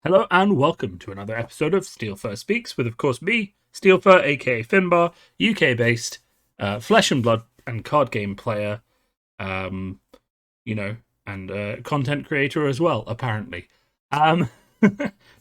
Hello and welcome to another episode of Steelfur Speaks with, of course, me, Steelfur, aka Finbar, UK-based, flesh and blood and card game player, um, and content creator as well, apparently.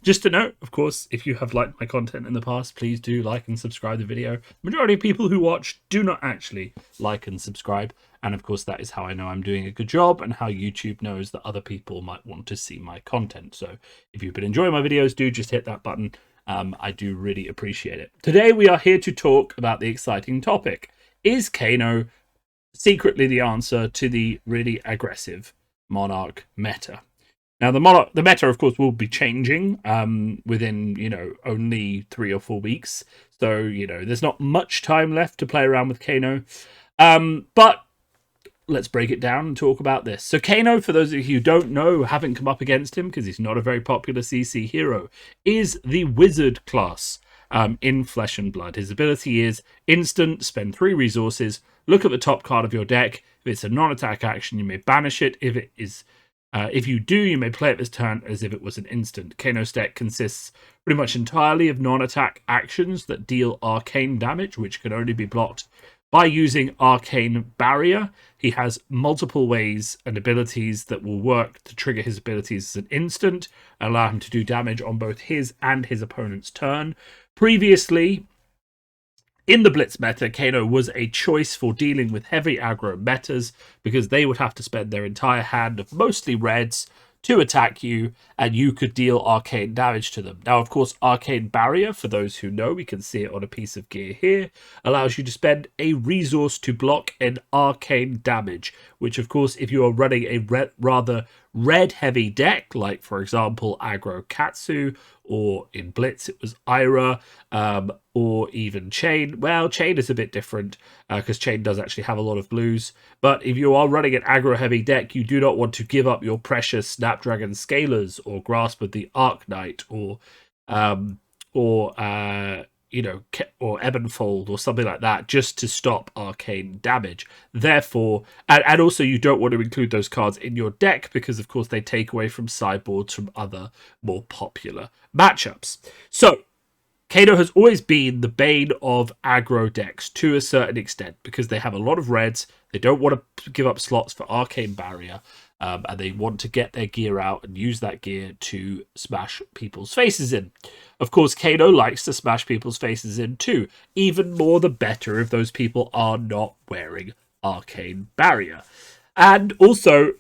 Just to note, of course, if you have liked my content in the past, please do like and subscribe the video. Majority of people who watch do not actually like and subscribe, and of course that is how I know I'm doing a good job and how YouTube knows that other people might want to see my content. So if you've been enjoying my videos, do just hit that button. I do really appreciate it. Today we are here to talk about the exciting topic. Is Kano secretly the answer to the really aggressive Monarch meta? Now, the meta, of course, will be changing within, only 3 or 4 weeks. So, there's not much time left to play around with Kano. But let's break it down and talk about this. So, Kano, for those of you who don't know, haven't come up against him because he's not a very popular CC hero, is the Wizard class in Flesh and Blood. His ability is instant, spend 3 resources, look at the top card of your deck. If it's a non-attack action, you may banish it. If you do, you may play it this turn as if it was an instant. Kano's deck consists pretty much entirely of non-attack actions that deal arcane damage, which can only be blocked by using Arcane Barrier. He has multiple ways and abilities that will work to trigger his abilities as an instant, allow him to do damage on both his and his opponent's turn. Previously, in the Blitz meta, Kano was a choice for dealing with heavy aggro metas because they would have to spend their entire hand of mostly reds to attack you, and you could deal arcane damage to them. Now, of course, Arcane Barrier, for those who know, we can see it on a piece of gear here, allows you to spend a resource to block an arcane damage, which, of course, if you are running a rather red-heavy deck, like, for example, Aggro Katsu, or in Blitz it was Ira, or even Chain. Well, Chain is a bit different, because Chain does actually have a lot of blues. But if you are running an aggro-heavy deck, you do not want to give up your precious Snapdragon Scalers, or Grasp of the Arc-Knight, or Ebonfold or something like that, just to stop arcane damage. Therefore, and also you don't want to include those cards in your deck because, of course, they take away from sideboards from other more popular matchups. So, Kano has always been the bane of aggro decks to a certain extent because they have a lot of reds, they don't want to give up slots for Arcane Barrier, and they want to get their gear out and use that gear to smash people's faces in. Of course, Kano likes to smash people's faces in too. Even more the better if those people are not wearing Arcane Barrier. And also,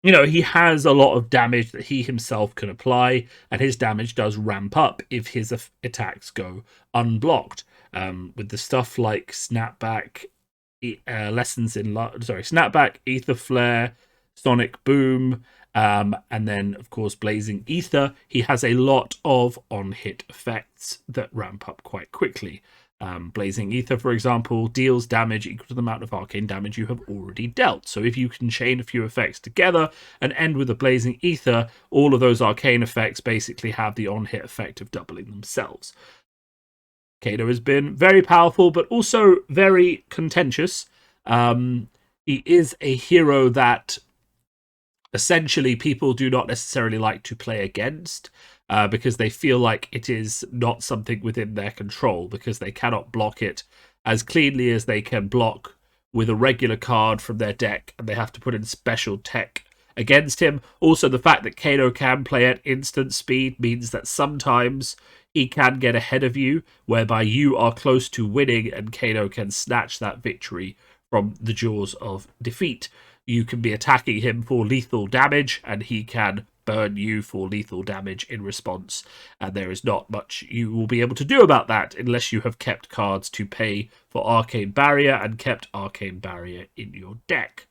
he has a lot of damage that he himself can apply, and his damage does ramp up if his attacks go unblocked. With the stuff like Snapback, Snapback, Ether Flare, Sonic Boom, and then, of course, Blazing Ether. He has a lot of on-hit effects that ramp up quite quickly. Blazing Ether, for example, deals damage equal to the amount of arcane damage you have already dealt. So if you can chain a few effects together and end with a Blazing Ether, all of those arcane effects basically have the on-hit effect of doubling themselves. Kano has been very powerful, but also very contentious. He is a hero that essentially people do not necessarily like to play against because they feel like it is not something within their control because they cannot block it as cleanly as they can block with a regular card from their deck, and they have to put in special tech against him. Also, the fact that Kano can play at instant speed means that sometimes he can get ahead of you, whereby you are close to winning and Kano can snatch that victory from the jaws of defeat. You can be attacking him for lethal damage, and he can burn you for lethal damage in response. And there is not much you will be able to do about that unless you have kept cards to pay for Arcane Barrier and kept Arcane Barrier in your deck.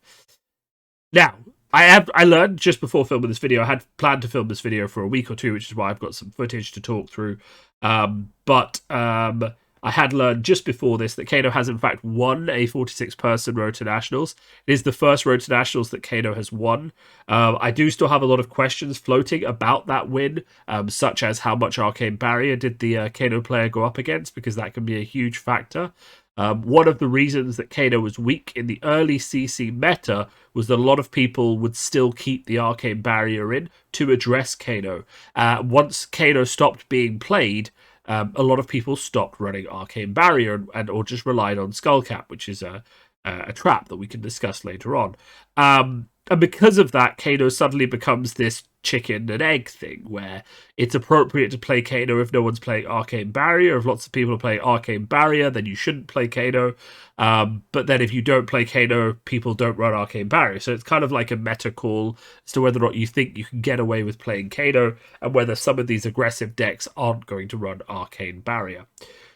Now, I learned just before filming this video, I had planned to film this video for a week or two, which is why I've got some footage to talk through. But I had learned just before this that Kano has in fact won a 46-person Road to Nationals. It is the first Road to Nationals that Kano has won. I do still have a lot of questions floating about that win, such as how much Arcane Barrier did the Kano player go up against, because that can be a huge factor. One of the reasons that Kano was weak in the early CC meta was that a lot of people would still keep the Arcane Barrier in to address Kano. Once Kano stopped being played, a lot of people stopped running Arcane Barrier or just relied on Skullcap, which is a trap that we can discuss later on. And because of that, Kano suddenly becomes this chicken and egg thing where it's appropriate to play Kano if no one's playing Arcane Barrier. If lots of people are playing Arcane Barrier, then you shouldn't play Kano. But then if you don't play Kano, people don't run Arcane Barrier. So it's kind of like a meta call as to whether or not you think you can get away with playing Kano and whether some of these aggressive decks aren't going to run Arcane Barrier.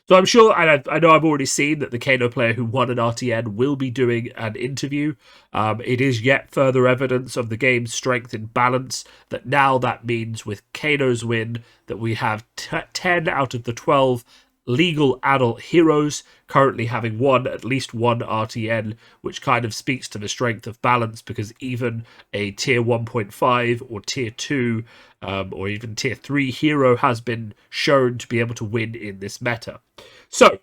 So I'm sure, and I know I've already seen that the Kano player who won an RTN will be doing an interview. It is yet further evidence of the game's strength and balance that now that means with Kano's win that we have 10 out of the 12 legal adult heroes currently having won at least one RTN, which kind of speaks to the strength of balance, because even a tier 1.5 or tier 2 or even tier 3 hero has been shown to be able to win in this meta. So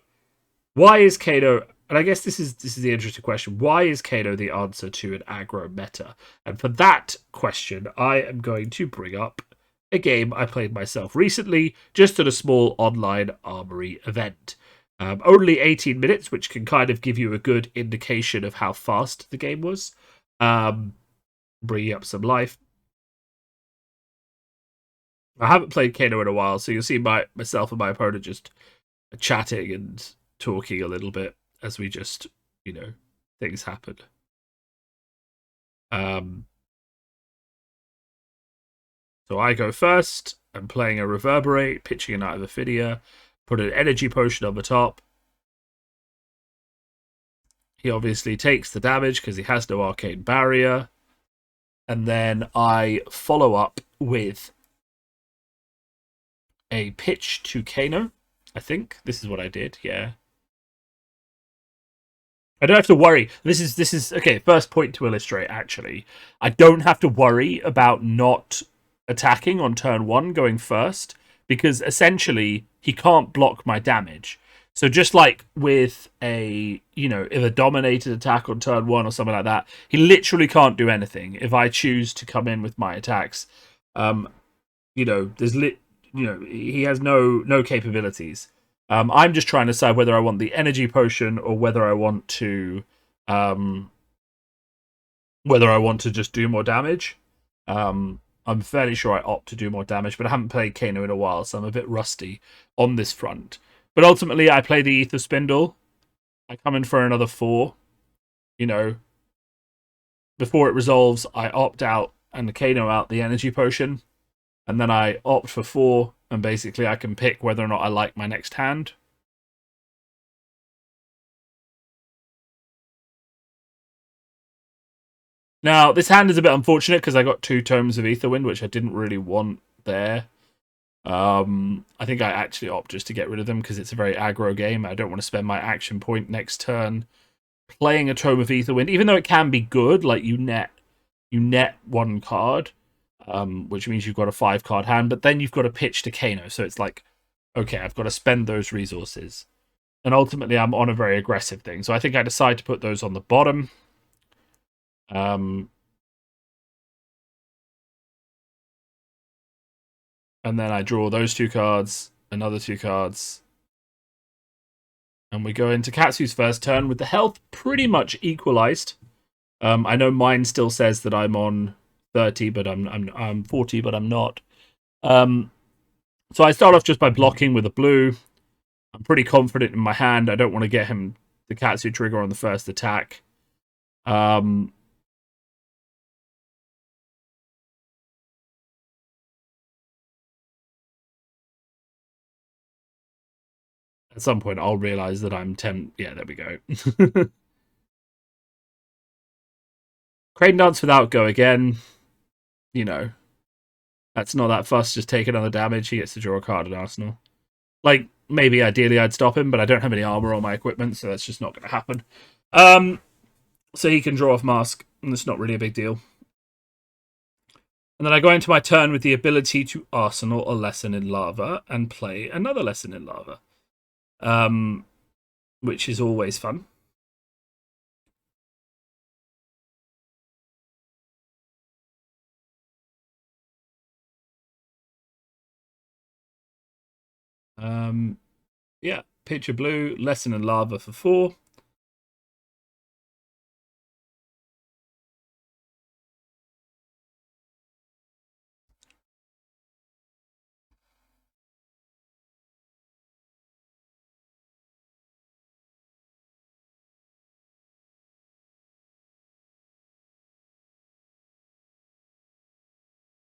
why is Kano, and I guess this is the interesting question, why is Kano the answer to an aggro meta? And for that question I am going to bring up a game I played myself recently, just at a small online armory event. Only 18 minutes, which can kind of give you a good indication of how fast the game was. Bringing up some life. I haven't played Kano in a while, so you'll see myself and my opponent just chatting and talking a little bit as we just, things happen. So I go first. I'm playing a Reverberate, pitching a Knight of Ophidia, put an energy potion on the top. He obviously takes the damage because he has no Arcane Barrier. And then I follow up with a pitch to Kano. I think this is what I did, yeah. I don't have to worry. This is okay, first point to illustrate, actually. I don't have to worry about not attacking on turn 1 going first, because essentially he can't block my damage. So just like with if a dominated attack on turn 1 or something like that, he literally can't do anything if I choose to come in with my attacks. He has no capabilities. I'm just trying to decide whether I want the energy potion or whether I want to just do more damage. I'm fairly sure I opt to do more damage, but I haven't played Kano in a while, so I'm a bit rusty on this front. But ultimately, I play the Ether Spindle. I come in for another 4. Before it resolves, I opt out and Kano out the energy potion. And then I opt for 4, and basically I can pick whether or not I like my next hand. Now, this hand is a bit unfortunate because I got 2 Tomes of Aetherwind, which I didn't really want there. I think I actually opt just to get rid of them because it's a very aggro game. I don't want to spend my action point next turn playing a Tome of Aetherwind, even though it can be good. Like you net 1 card, which means you've got a 5-card hand, but then you've got to pitch to Kano. So it's like, okay, I've got to spend those resources. And ultimately, I'm on a very aggressive thing. So I think I decide to put those on the bottom. And then I draw those 2 cards, another 2 cards. And we go into Katsu's first turn with the health pretty much equalized. I know mine still says that I'm on 30, but I'm 40, but I'm not. So I start off just by blocking with a blue. I'm pretty confident in my hand. I don't want to get him the Katsu trigger on the first attack. At some point, I'll realize that I'm 10. Yeah, there we go. Crane Dance without go again. That's not that fuss. Just take another damage. He gets to draw a card in Arsenal. Like, maybe ideally I'd stop him, but I don't have any armor on my equipment, so that's just not going to happen. So he can draw off Mask, and it's not really a big deal. And then I go into my turn with the ability to Arsenal a Lesson in Lava and play another Lesson in Lava. which is always fun. Yeah, Picture Blue, Lesson in Lava for 4.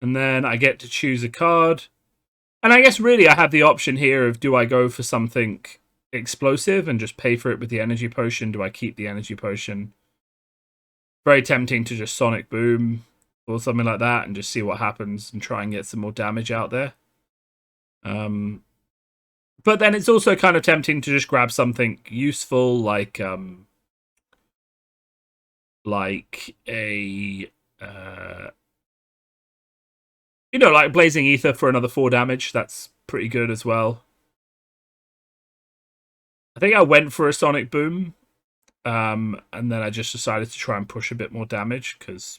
And then I get to choose a card. And I guess really I have the option here of, do I go for something explosive and just pay for it with the energy potion? Do I keep the energy potion? Very tempting to just Sonic Boom or something like that and just see what happens and try and get some more damage out there. But then it's also kind of tempting to just grab something useful like a like Blazing Ether for another 4 damage. That's pretty good as well. I think I went for a Sonic Boom, and then I just decided to try and push a bit more damage because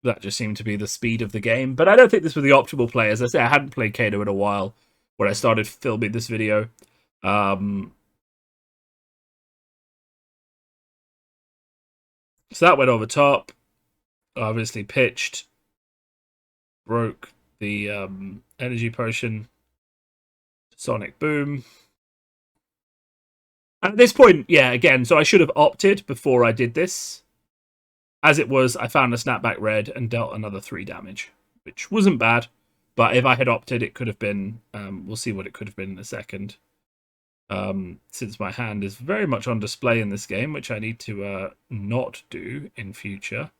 that just seemed to be the speed of the game. But I don't think this was the optimal play. As I say, I hadn't played Kano in a while when I started filming this video. So that went over top. Obviously pitched. Broke the energy potion. Sonic Boom. And at this point, yeah, again, so I should have opted before I did this. As it was, I found a Snapback Red and dealt another 3 damage, which wasn't bad. But if I had opted, it could have been... we'll see what it could have been in a second. Since my hand is very much on display in this game, which I need to not do in future.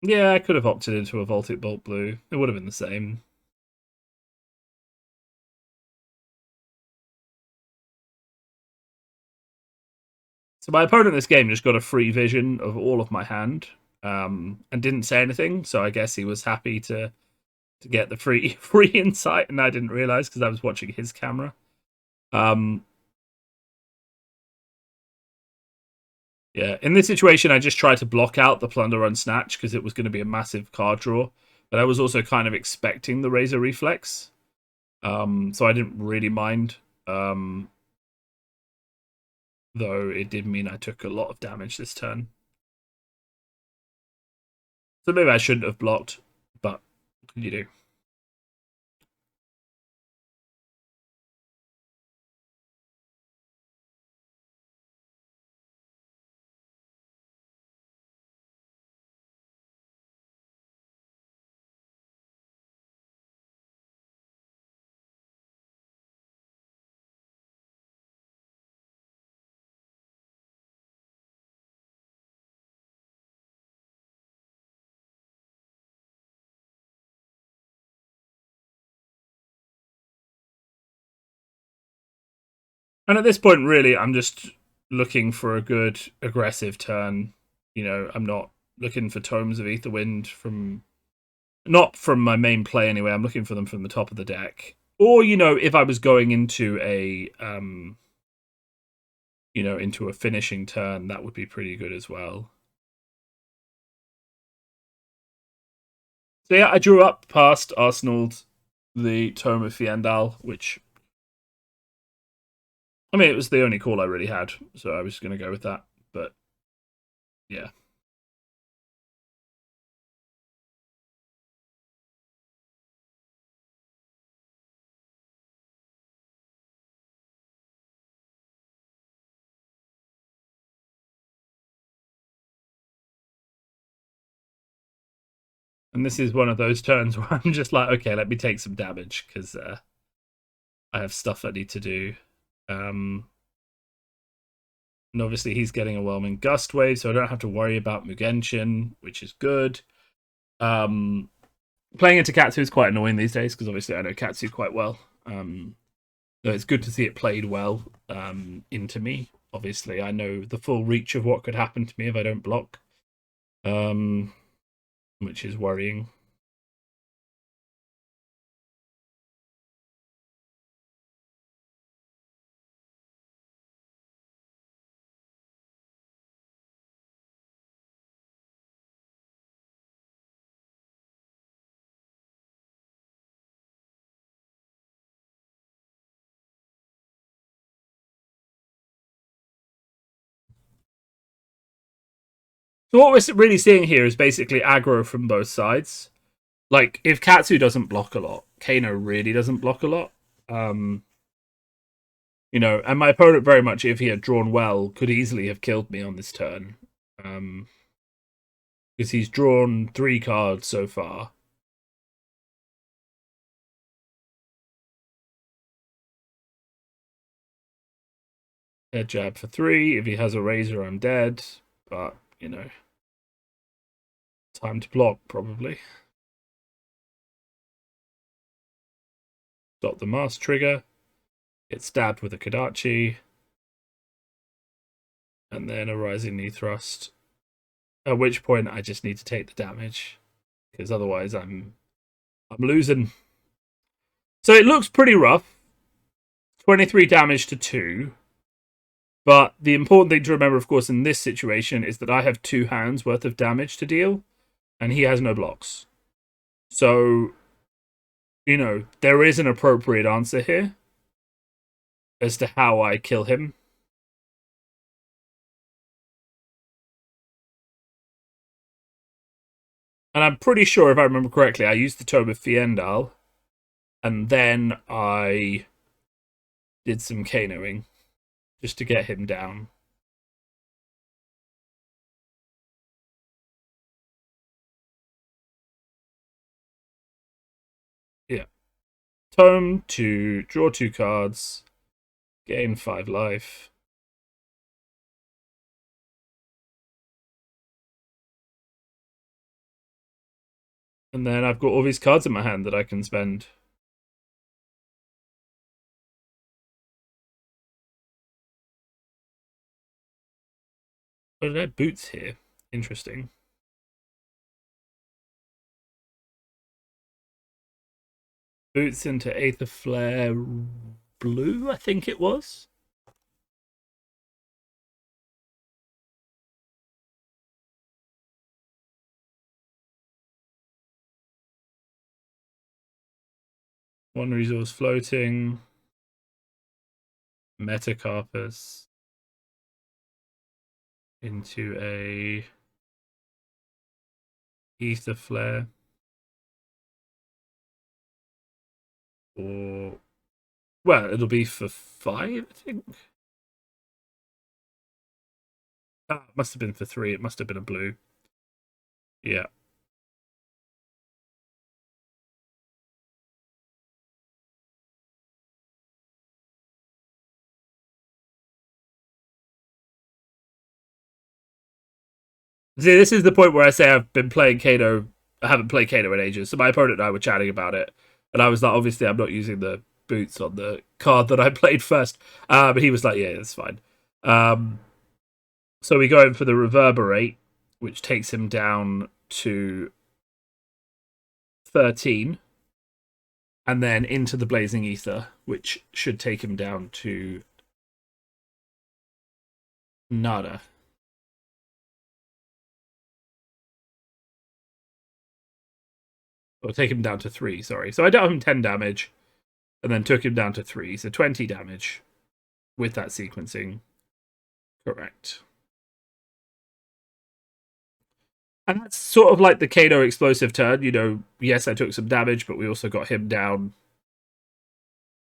Yeah, I could have opted into a Voltic Bolt Blue. It would have been the same. So my opponent in this game just got a free vision of all of my hand, and didn't say anything. So I guess he was happy to get the free insight, and I didn't realize because I was watching his camera. Yeah, in this situation, I just tried to block out the Plunder Run Snatch because it was going to be a massive card draw. But I was also kind of expecting the Razor Reflex, so I didn't really mind. Though it did mean I took a lot of damage this turn. So maybe I shouldn't have blocked, but what can you do? And at this point, really, I'm just looking for a good aggressive turn. I'm not looking for Tomes of Aetherwind not from my main play anyway. I'm looking for them from the top of the deck. Or, if I was going into into a finishing turn, that would be pretty good as well. So yeah, I drew up past Arsenal's the Tome of Fiendal, which, I mean, it was the only call I really had, so I was going to go with that. But yeah. And this is one of those turns where I'm just like, okay, let me take some damage because I have stuff I need to do. And obviously he's getting a Whelming Gust Wave, so I don't have to worry about Mugenshin, which is good. Playing into Katsu is quite annoying these days because obviously I know Katsu quite well. So it's good to see it played well into me. Obviously, I know the full reach of what could happen to me if I don't block. which is worrying. So what we're really seeing here is basically aggro from both sides. Like, if Katsu doesn't block a lot, Kano really doesn't block a lot. You know, and my opponent very much, if he had drawn well, could easily have killed me on this turn. Because he's drawn 3 cards so far. Head jab for 3. If he has a razor, I'm dead. But, you know, time to block, probably. Stop the mask trigger. Get stabbed with a Kodachi. And then a rising knee thrust. At which point I just need to take the damage. Because otherwise I'm losing. So it looks pretty rough. 23 damage to 2. But the important thing to remember, of course, in this situation is that I have 2 hands worth of damage to deal. And he has no blocks. So, you know, there is an appropriate answer here as to how I kill him. And I'm pretty sure, if I remember correctly, I used the Tome of Fiendal, and then I did some Kanoing just to get him down. Yeah. Tome to draw 2 cards, gain 5 life. And then I've got all these cards in my hand that I can spend. Oh, did I have boots here? Interesting. Boots into Aether Flare blue, I think it was. One resource floating. Metacarpus into a Aether Flare. Or, well, it'll be for 5, I think. Ah, it must have been for 3. It must have been a blue. Yeah. See, this is the point where I say I've been playing Kano. I haven't played Kano in ages. So my opponent and I were chatting about it. And I was like, obviously, I'm not using the boots on the card that I played first. But he was like, yeah, that's fine. So we go in for the Reverberate, which takes him down to 13. And then into the Blazing Ether, which should take him down to nada. Or take him down to 3, sorry. So I dealt him 10 damage, and then took him down to 3, so 20 damage with that sequencing. Correct. And that's sort of like the Kano explosive turn. You know, yes, I took some damage, but we also got him down.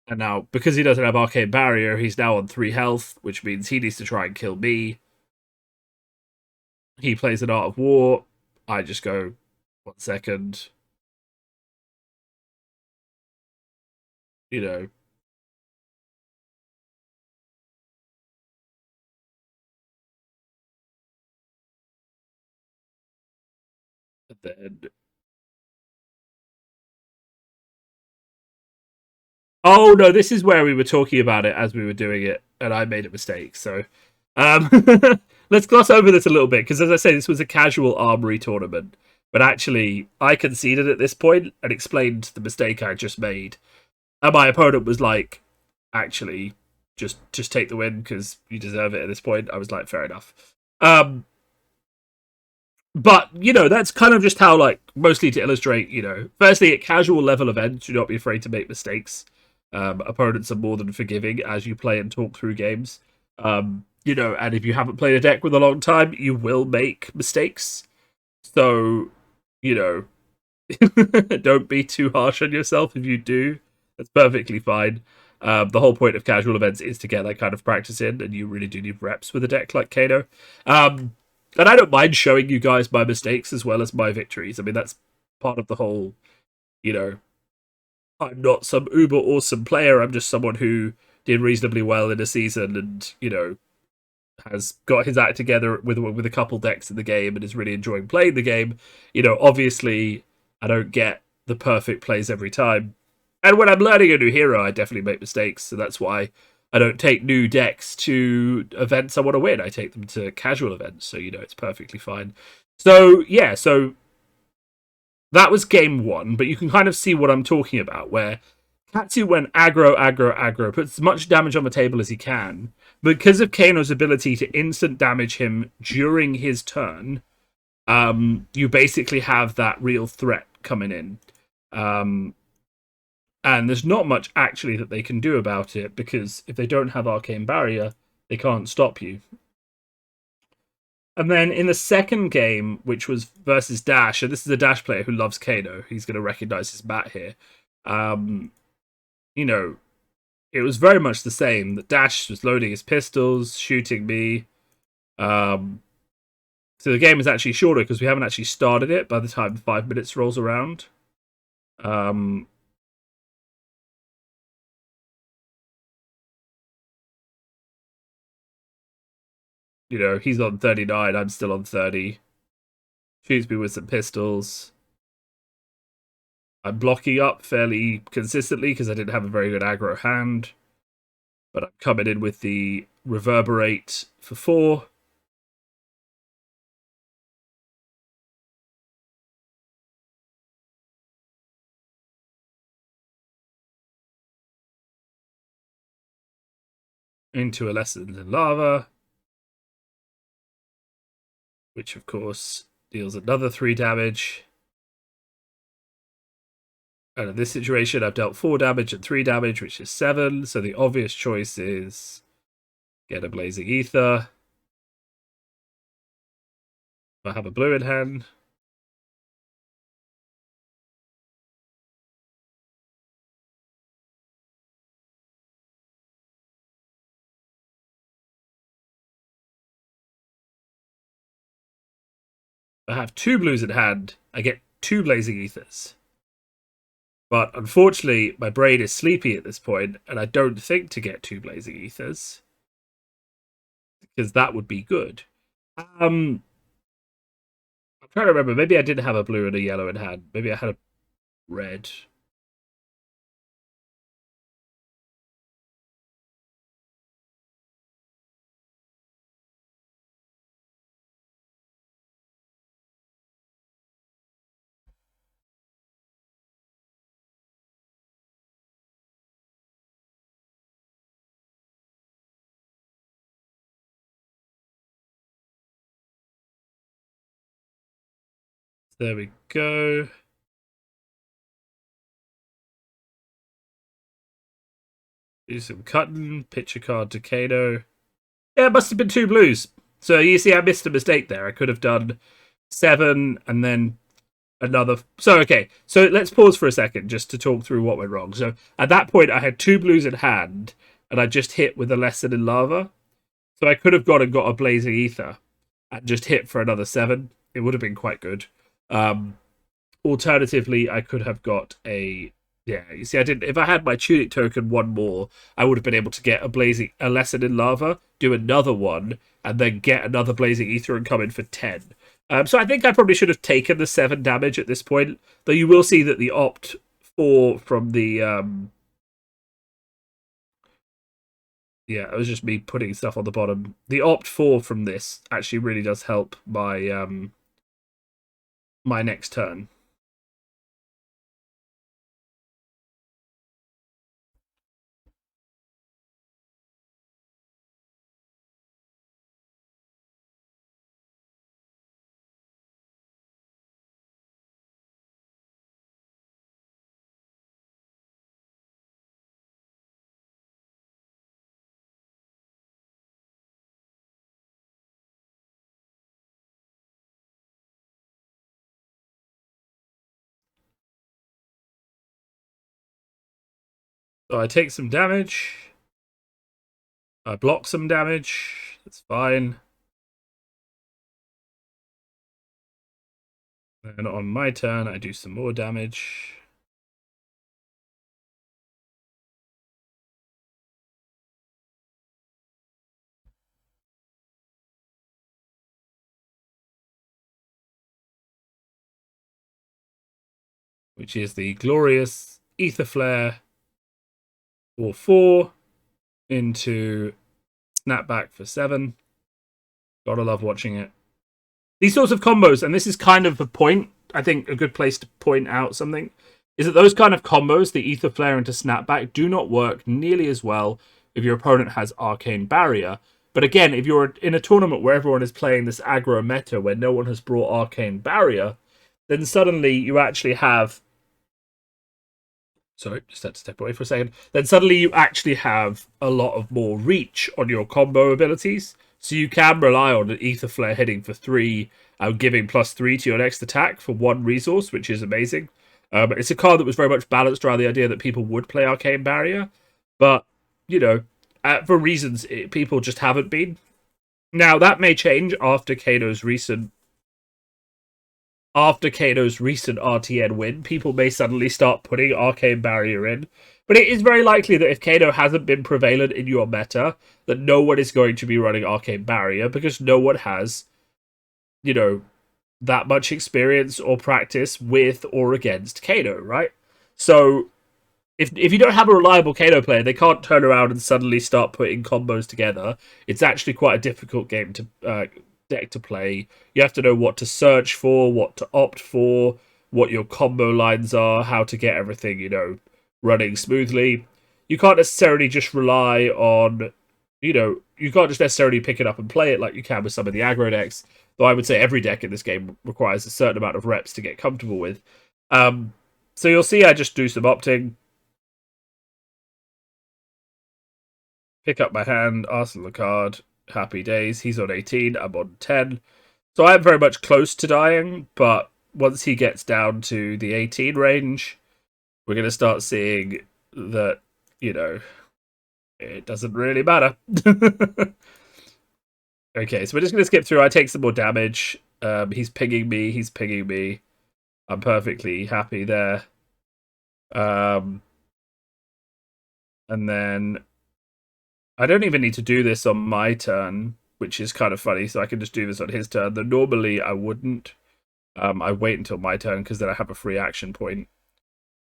And now, because he doesn't have Arcane Barrier, he's now on 3 health, which means he needs to try and kill me. He plays an Art of War. I just go, 1 second. You know. And then... Oh, no, this is where we were talking about it as we were doing it, and I made a mistake, so... let's gloss over this a little bit, because as I say, this was a casual Armory tournament. But actually, I conceded at this point and explained the mistake I just made. And my opponent was like, actually, just take the win because you deserve it at this point. I was like, fair enough. But, that's kind of just how, like, mostly to illustrate, firstly, at casual level events, do not be afraid to make mistakes. Opponents are more than forgiving as you play and talk through games. And if you haven't played a deck with a long time, you will make mistakes. So, you know, don't be too harsh on yourself if you do. That's perfectly fine. The whole point of casual events is to get that kind of practice in, and you really do need reps with a deck like Kano. And I don't mind showing you guys my mistakes as well as my victories. I mean, that's part of the whole, you know, I'm not some uber awesome player. I'm just someone who did reasonably well in a season and, has got his act together with a couple decks in the game and is really enjoying playing the game. Obviously, I don't get the perfect plays every time. And when I'm learning a new hero, I definitely make mistakes. So that's why I don't take new decks to events I want to win. I take them to casual events. So, it's perfectly fine. So, yeah, so that was game one, but you can kind of see what I'm talking about, where Katsu went aggro, aggro, aggro, puts as much damage on the table as he can. Because of Kano's ability to instant damage him during his turn, you basically have that real threat coming in. And there's not much actually that they can do about it, because if they don't have Arcane Barrier, they can't stop you. And then in the second game, which was versus Dash, and this is a Dash player who loves Kano, he's going to recognize his bat here. It was very much the same. The Dash was loading his pistols, shooting me. So the game is actually shorter because we haven't actually started it by the time 5 minutes rolls around. He's on 39, I'm still on 30. Shoots me with some pistols. I'm blocking up fairly consistently because I didn't have a very good aggro hand. But I'm coming in with the Reverberate for 4. Into a Lesson in Lava, which of course deals another 3 damage. And in this situation, I've dealt 4 damage and 3 damage, which is 7. So the obvious choice is get a Blazing Ether. I have a blue in hand. I have 2 blues in hand. I get 2 Blazing Ethers. But unfortunately, my brain is sleepy at this point, and I don't think to get 2 Blazing Ethers. Because that would be good. I'm trying to remember. Maybe I didn't have a blue and a yellow in hand. Maybe I had a red. There we go. Do some cutting. Pitch a card to Kano. Yeah, it must have been 2 blues. So you see, I missed a mistake there. I could have done 7 and then another. So, okay. So let's pause for a second just to talk through what went wrong. So at that point, I had 2 blues in hand, and I just hit with a Lesson in Lava. So I could have got a Blazing Ether and just hit for another 7. It would have been quite good. Alternatively, I could have got a. Yeah, you see, I didn't. If I had my Tunic token one more, I would have been able to get a Lesson in Lava, do another one, and then get another Blazing Ether and come in for 10. So I think I probably should have taken the 7 damage at this point. Though you will see that the opt 4 from the yeah, it was just me putting stuff on the bottom. The opt 4 from this actually really does help my my next turn. So I take some damage. I block some damage. That's fine. And on my turn, I do some more damage. Which is the glorious Ether Flare for 4 into Snapback for 7. Gotta love watching it. These sorts of combos, and this is kind of the point, I think a good place to point out something, is that those kind of combos, the Ether Flare into Snapback, do not work nearly as well if your opponent has Arcane Barrier. But again, if you're in a tournament where everyone is playing this aggro meta where no one has brought Arcane Barrier, then suddenly you actually have... Sorry, just had to step away for a second. Then suddenly you actually have a lot of more reach on your combo abilities. So you can rely on an Ether Flare hitting for 3 and giving +3 to your next attack for 1 resource, which is amazing. It's a card that was very much balanced around the idea that people would play Arcane Barrier. But, you know, for reasons people just haven't been. Now, that may change after Kano's recent RTN win. People may suddenly start putting Arcane Barrier in. But it is very likely that if Kano hasn't been prevalent in your meta, that no one is going to be running Arcane Barrier because no one has, you know, that much experience or practice with or against Kano, right? So if you don't have a reliable Kano player, they can't turn around and suddenly start putting combos together. It's actually quite a difficult game to deck to play. You have to know what to search for, what to opt for, what your combo lines are, how to get everything, you know, running smoothly. You can't necessarily just rely on, you know, you can't just necessarily pick it up and play it like you can with some of the aggro decks. Though I would say every deck in this game requires a certain amount of reps to get comfortable with. So you'll see I just do some opting. Pick up my hand, arsenal a card. Happy days. He's on 18, I'm on 10. So I am very much close to dying, but once he gets down to the 18 range, we're going to start seeing that, you know, it doesn't really matter. Okay, so we're just going to skip through. I take some more damage. He's pinging me. I'm perfectly happy there. And then I don't even need to do this on my turn, which is kind of funny, so I can just do this on his turn. Though normally I wouldn't. I wait until my turn because then I have a free action point.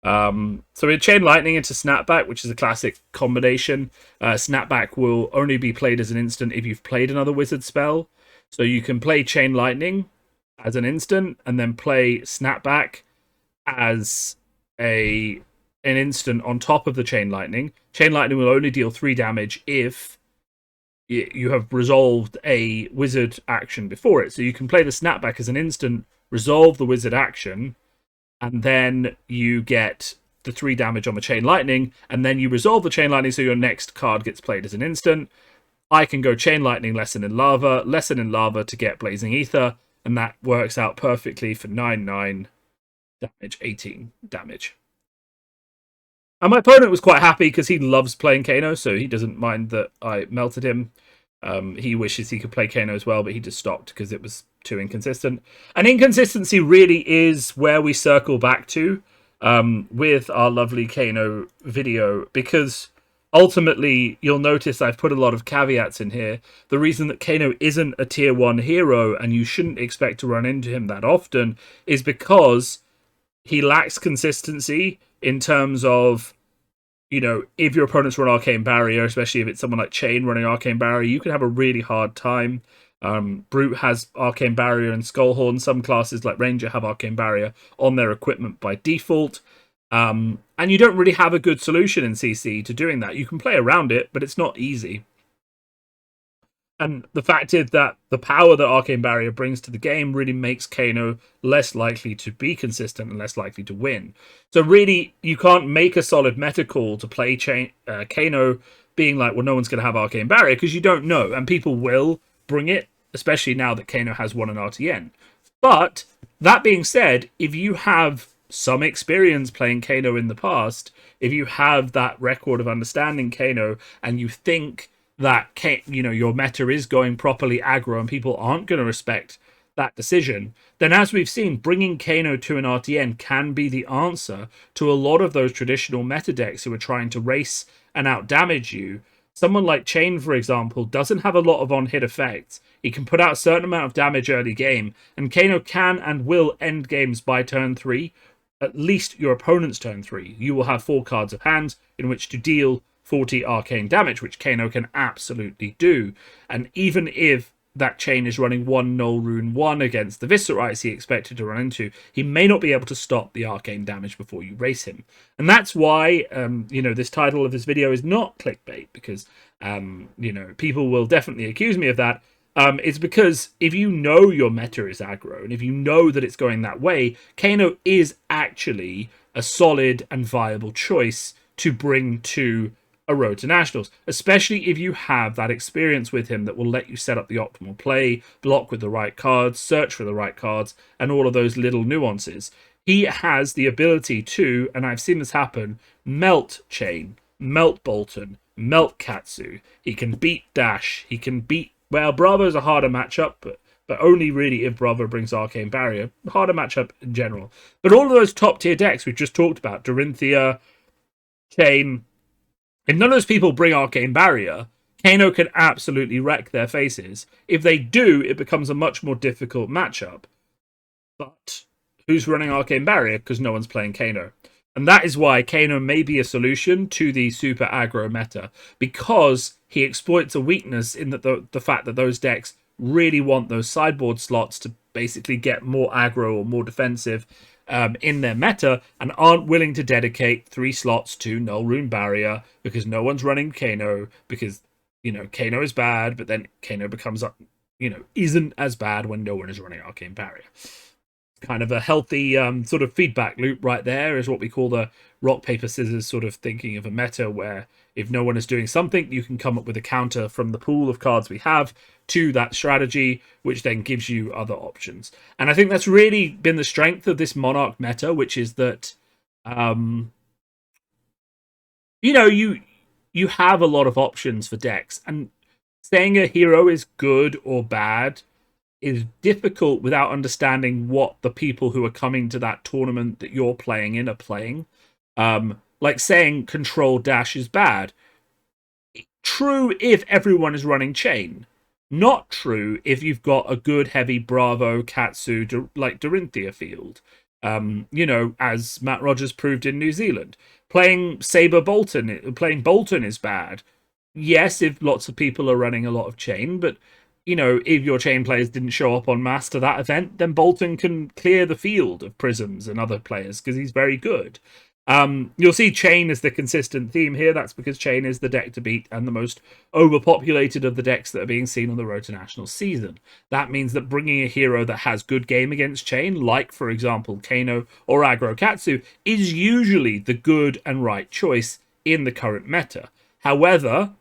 So we chain lightning into snapback, which is a classic combination. Snapback will only be played as an instant if you've played another wizard spell. So you can play chain lightning as an instant and then play snapback as an instant on top of the chain lightning. Chain lightning will only deal 3 damage if you have resolved a wizard action before it. So you can play the snapback as an instant, resolve the wizard action, and then you get the 3 damage on the chain lightning, and then you resolve the chain lightning so your next card gets played as an instant. I can go chain lightning, lesson in lava to get blazing ether, and that works out perfectly for 9/9 damage, 18 damage. And my opponent was quite happy because he loves playing Kano, so he doesn't mind that I melted him. He wishes he could play Kano as well, but he just stopped because it was too inconsistent. And inconsistency really is where we circle back to with our lovely Kano video, because ultimately you'll notice I've put a lot of caveats in here. The reason that Kano isn't a tier 1 hero and you shouldn't expect to run into him that often is because he lacks consistency in terms of, you know, if your opponents run Arcane Barrier, especially if it's someone like Chain running Arcane Barrier, you can have a really hard time Brute has Arcane Barrier and Skullhorn. Some classes like Ranger have Arcane Barrier on their equipment by default. And you don't really have a good solution in CC to doing that. You can play around it, but it's not easy. And the fact is that the power that Arcane Barrier brings to the game really makes Kano less likely to be consistent and less likely to win. So really, you can't make a solid meta call to play Kano being like, well, no one's going to have Arcane Barrier, because you don't know. And people will bring it, especially now that Kano has won an RTN. But that being said, if you have some experience playing Kano in the past, if you have that record of understanding Kano, and you think that your meta is going properly aggro and people aren't going to respect that decision, then as we've seen, bringing Kano to an RTN can be the answer to a lot of those traditional meta decks who are trying to race and out damage you. Someone like Chain, for example, doesn't have a lot of on-hit effects. He can put out a certain amount of damage early game, and Kano can and will end games by turn 3, at least your opponent's turn 3. You will have 4 cards of hand in which to deal 40 arcane damage, which Kano can absolutely do. And even if that Chain is running 1 Null Rune 1 against the Viscerites he expected to run into, he may not be able to stop the arcane damage before you race him. And that's why, this title of this video is not clickbait, because, people will definitely accuse me of that. It's because if you know your meta is aggro, and if you know that it's going that way, Kano is actually a solid and viable choice to bring to a road to nationals, especially if you have that experience with him that will let you set up the optimal play, block with the right cards, search for the right cards, and all of those little nuances. He has the ability to, and I've seen this happen, melt Chain, melt Bolton, melt Katsu. He can beat Dash. He can beat, well, Bravo's a harder matchup, but only really if Bravo brings Arcane Barrier. Harder matchup in general. But all of those top tier decks we've just talked about, Dorinthia, Chain, if none of those people bring Arcane Barrier, Kano can absolutely wreck their faces. If they do, it becomes a much more difficult matchup. But who's running Arcane Barrier? Because no one's playing Kano. And that is why Kano may be a solution to the super aggro meta, because he exploits a weakness in that the fact that those decks really want those sideboard slots to basically get more aggro or more defensive in their meta, and aren't willing to dedicate 3 slots to Null Rune Barrier because no one's running Kano, because, Kano is bad, but then Kano becomes, isn't as bad when no one is running Arcane Barrier. Kind of a healthy sort of feedback loop right there is what we call the rock, paper, scissors sort of thinking of a meta, where if no one is doing something, you can come up with a counter from the pool of cards we have to that strategy, which then gives you other options. And I think that's really been the strength of this Monarch meta, which is that, you have a lot of options for decks, and saying a hero is good or bad is difficult without understanding what the people who are coming to that tournament that you're playing in are playing. Like saying Control Dash is bad. True if everyone is running Chain. Not true if you've got a good heavy Bravo, Katsu, like Dorinthia field. As Matt Rogers proved in New Zealand. Playing playing Bolton is bad. Yes, if lots of people are running a lot of Chain, but if your Chain players didn't show up en masse to that event, then Bolton can clear the field of Prisms and other players because he's very good. You'll see Chain as the consistent theme here. That's because Chain is the deck to beat and the most overpopulated of the decks that are being seen on the road to national season. That means that bringing a hero that has good game against Chain, like, for example, Kano or Aggro Katsu, is usually the good and right choice in the current meta. However,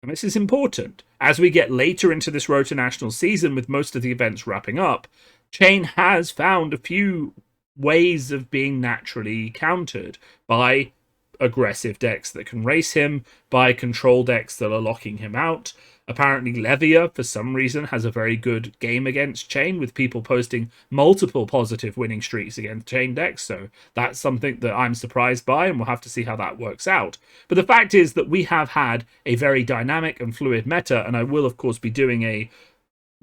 and this is important, as we get later into this road to national season with most of the events wrapping up, Chain has found a few ways of being naturally countered by aggressive decks that can race him, by control decks that are locking him out. Apparently Levia, for some reason, has a very good game against Chain, with people posting multiple positive winning streaks against Chain decks, so that's something that I'm surprised by, and we'll have to see how that works out. But the fact is that we have had a very dynamic and fluid meta, and I will, of course, be doing a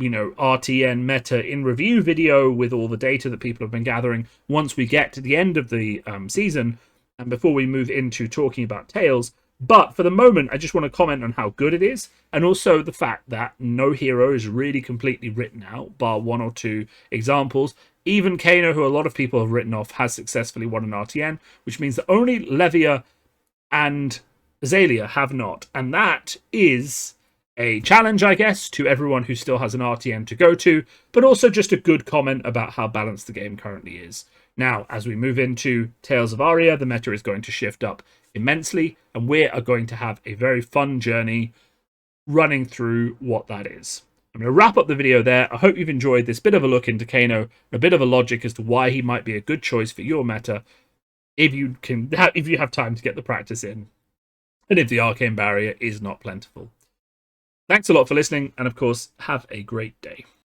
RTN meta in review video with all the data that people have been gathering once we get to the end of the season, and before we move into talking about Tails. But for the moment, I just want to comment on how good it is, and also the fact that no hero is really completely written out, bar one or two examples. Even Kano, who a lot of people have written off, has successfully won an RTN, which means that only Levia and Azalea have not. And that is a challenge, I guess, to everyone who still has an RTN to go to, but also just a good comment about how balanced the game currently is. Now, as we move into Tales of Aria, the meta is going to shift up immensely, and we are going to have a very fun journey running through what that is. I'm going to wrap up the video there. I hope you've enjoyed this bit of a look into Kano, a bit of a logic as to why he might be a good choice for your meta if you have time to get the practice in, and if the arcane barrier is not plentiful. Thanks a lot for listening, and of course, have a great day.